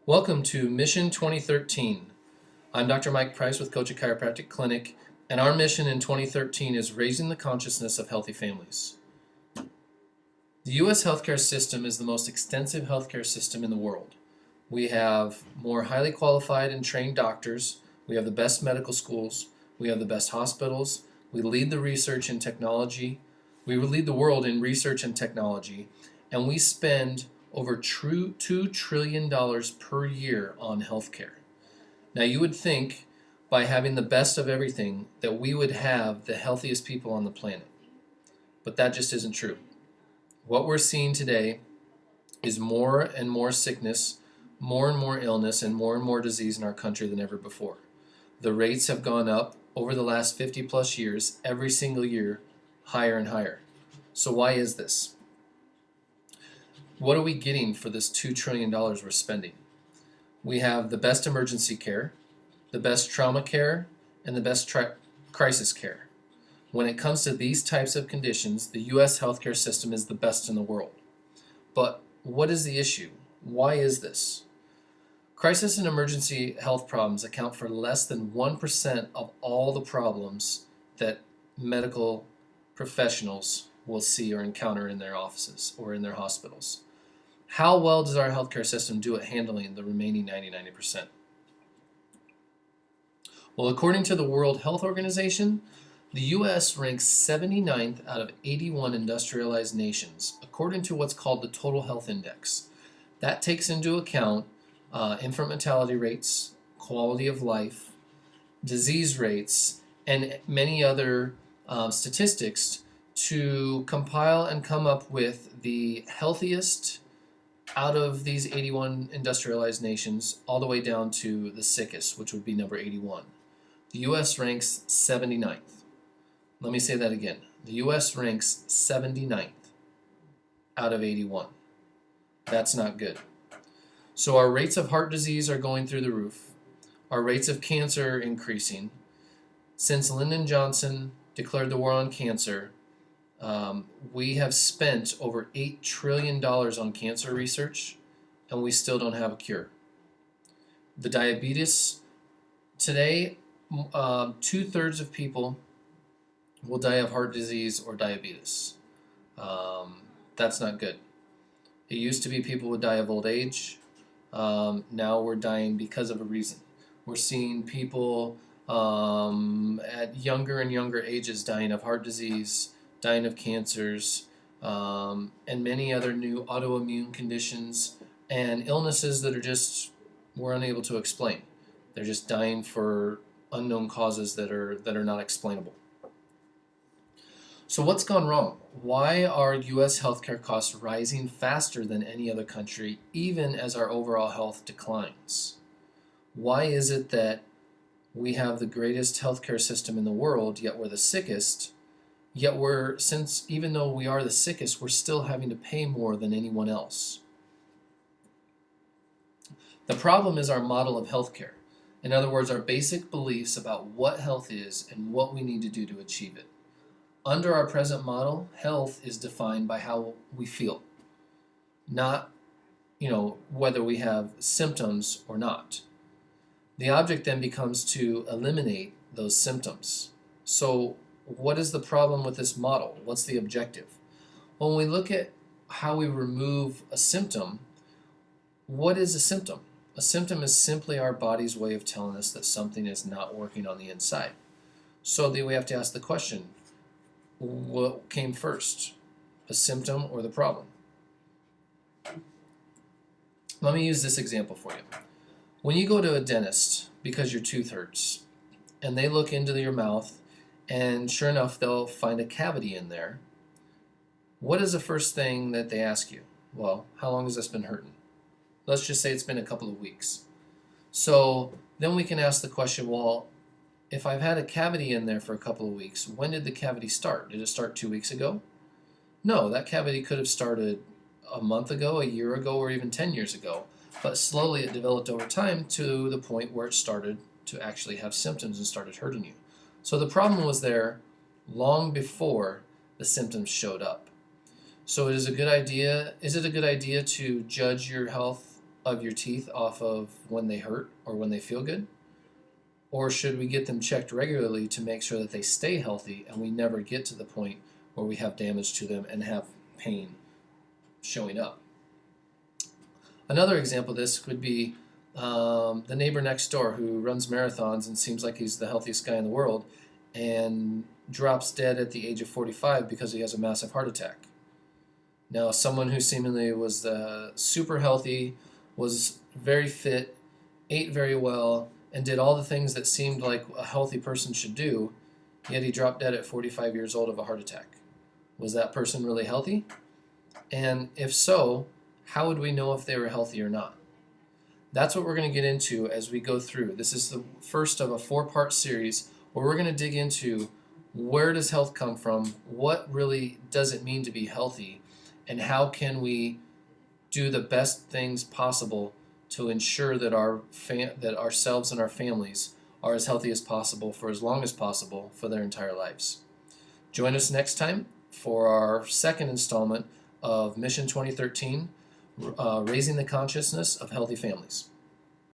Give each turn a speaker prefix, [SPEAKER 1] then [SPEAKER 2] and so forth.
[SPEAKER 1] Welcome to Mission 2013. I'm Dr. Mike Price with Koca Chiropractic Clinic, and our mission in 2013 is raising the consciousness of healthy families. The U.S. healthcare system is the most extensive healthcare system in the world. We have more highly qualified and trained doctors, we have the best medical schools, we have the best hospitals, we lead the research and technology, we lead the world in research and technology, and we spend over $2 trillion per year on healthcare. Now you would think by having the best of everything that we would have the healthiest people on the planet. But that just isn't true. What we're seeing today is more and more sickness, more and more illness, and more disease in our country than ever before. The rates have gone up over the last 50 plus years, every single year, higher and higher. So why is this? What are we getting for this $2 trillion we're spending? We have the best emergency care, the best trauma care, and the best crisis care. When it comes to these types of conditions, the U.S. healthcare system is the best in the world. But what is the issue? Why is this? Crisis and emergency health problems account for less than 1% of all the problems that medical professionals will see or encounter in their offices or in their hospitals. How well does our healthcare system do at handling the remaining 90%? Well, according to the World Health Organization, the U.S. ranks 79th out of 81 industrialized nations, according to what's called the Total Health Index. That takes into account infant mortality rates, quality of life, disease rates, and many other statistics to compile and come up with the healthiest out of these 81 industrialized nations, all the way down to the sickest, which would be number 81. The U.S. ranks 79th. Let me say that again. The U.S. ranks 79th out of 81. That's not good. So our rates of heart disease are going through the roof. Our rates of cancer are increasing. Since Lyndon Johnson declared the war on cancer, we have spent over $8 trillion on cancer research, and we still don't have a cure. The diabetes, today, 2/3 of people will die of heart disease or diabetes. That's not good. It used to be people would die of old age. Now we're dying because of a reason. We're seeing people at younger and younger ages dying of heart disease, dying of cancers, and many other new autoimmune conditions and illnesses that are just we're unable to explain. They're just dying for unknown causes that are not explainable. So what's gone wrong? Why are U.S. healthcare costs rising faster than any other country, even as our overall health declines? Why is it that we have the greatest healthcare system in the world, yet we're the sickest? Yet even though we are the sickest, we're still having to pay more than anyone else. The problem is our model of healthcare. In other words, our basic beliefs about what health is and what we need to do to achieve it. Under our present model, health is defined by how we feel, not, whether we have symptoms or not. The object then becomes to eliminate those symptoms. So what is the problem with this model? What's the objective? When we look at how we remove a symptom, what is a symptom? A symptom is simply our body's way of telling us that something is not working on the inside. So then we have to ask the question, what came first, a symptom or the problem? Let me use this example for you. When you go to a dentist because your tooth hurts, and they look into your mouth, and sure enough, they'll find a cavity in there. What is the first thing that they ask you? Well, how long has this been hurting? Let's just say it's been a couple of weeks. So then we can ask the question, well, if I've had a cavity in there for a couple of weeks, when did the cavity start? Did it start 2 weeks ago? No, that cavity could have started a month ago, a year ago, or even 10 years ago. But slowly it developed over time to the point where it started to actually have symptoms and started hurting you. So the problem was there long before the symptoms showed up. So is it a good idea to judge your health of your teeth off of when they hurt or when they feel good? Or should we get them checked regularly to make sure that they stay healthy and we never get to the point where we have damage to them and have pain showing up? Another example of this would be the neighbor next door who runs marathons and seems like he's the healthiest guy in the world and drops dead at the age of 45 because he has a massive heart attack. Now, someone who seemingly was super healthy, was very fit, ate very well, and did all the things that seemed like a healthy person should do, yet he dropped dead at 45 years old of a heart attack. Was that person really healthy? And if so, how would we know if they were healthy or not? That's what we're going to get into as we go through. This is the first of a 4-part series where we're going to dig into where does health come from, what really does it mean to be healthy, and how can we do the best things possible to ensure that that ourselves and our families are as healthy as possible for as long as possible for their entire lives. Join us next time for our second installment of Mission 2013, Raising the Consciousness of Healthy Families.